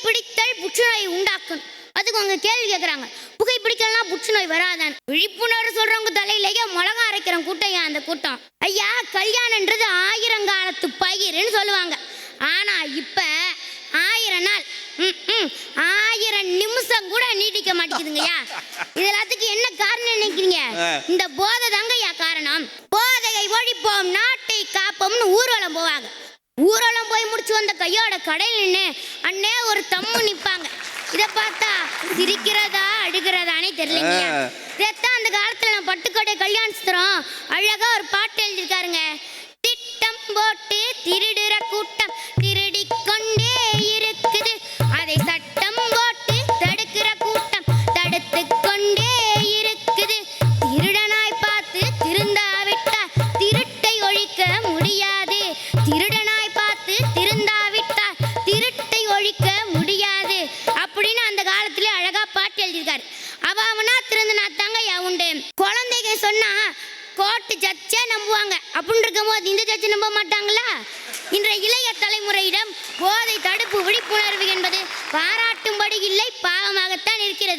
புகைப்பிடித்தல் புற்றுநோய் உண்டாக்கும். அதுக்கு அவங்க கேள்வி கேட்குறாங்க, புகைப்பிடிக்கலாம் புற்றுநோய் வராதான். விழிப்புணர்வு சொல்றவங்க தலையிலேயே மிளகா அரைக்கிற கூட்டம் அந்த கூட்டம். ஐயா, கல்யாணன்றது 1000 காலத்து பயிர்னு சொல்லுவாங்க. ஆனா இப்ப 1000 நாள் 1000 நிமிஷம் கூட நீட்டிக்க மாட்டேங்குதுங்கய்யா. இது எல்லாத்துக்கும் என்ன காரணம் நினைக்கிறீங்க? இந்த போதை தாங்கய்யா காரணம். போதையை ஒழிப்போம், நாட்டை காப்போம்னு ஊர்வலம் போவாங்க. ஊர்வலம் போய் முடிச்சு வந்த கையோட கடையில் நின்று அண்ணே ஒரு தம்மு நிற்பாங்க. இதை பார்த்தா சிரிக்கிறதா அழுகிறதானே தெரியலைங்கய்யா. இதைத்தான் அந்த காலத்துல நம்ம பட்டுக்கோட்டை கல்யாண சித்திரம் அழகா ஒரு பாட்டு எழுதியிருக்காருங்க. திட்டம் போட்டு திருடுற கூட்டம் திருடி கொண்டே இருக்குது, அதை சட்டம் போட்டு தடுக்கிற கூட்டம் தடுத்து கொண்டே இருக்குது. திருடனாய் பார்த்து திருந்தாவிட்டால் திருட்டை ஒழிக்க முடியாது. திருடனாய் பார்த்து திருந்தாவிட்டால் திருட்டை ஒழிக்க முடியாது அப்படின்னு அந்த காலத்துல அழகா பாட்டு எழுதியிருக்காரு. அவனா திருந்தினா தாங்க உண்டு. குழந்தைங்க சொன்னா கோர்ட்டு ஜட்ஜே நம்புவாங்க. அப்படின்னு இருக்கும்போது இந்த ஜட்ஜ் நம்ப மாட்டாங்களா? இன்றைய இளைய தலைமுறையிடம் போதை தடுப்பு விழிப்புணர்வு என்பது பாராட்டும்படி இல்லை, பாவமாகத்தான் இருக்கிறது.